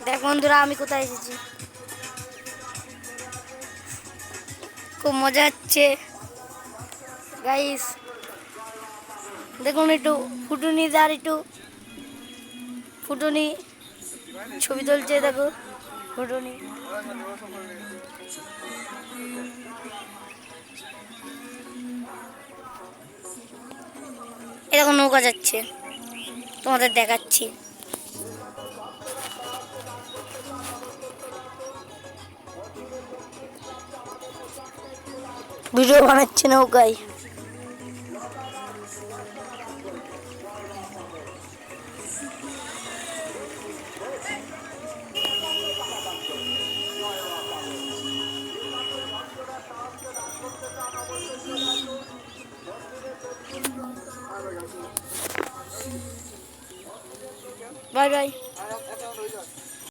দেখ বন্ধুরা আমি কোথায় এসেছি, খুব মজা হচ্ছে গাইস। দেখুন একটু ফুটুনি আর একটু ফুটুনি ছবি তুলছে, দেখো ফুটুনি। এরকম নৌকা যাচ্ছে, তোমাদের দেখাচ্ছি। ভিডিও বানাচ্ছে নৌকায়। Bye bye.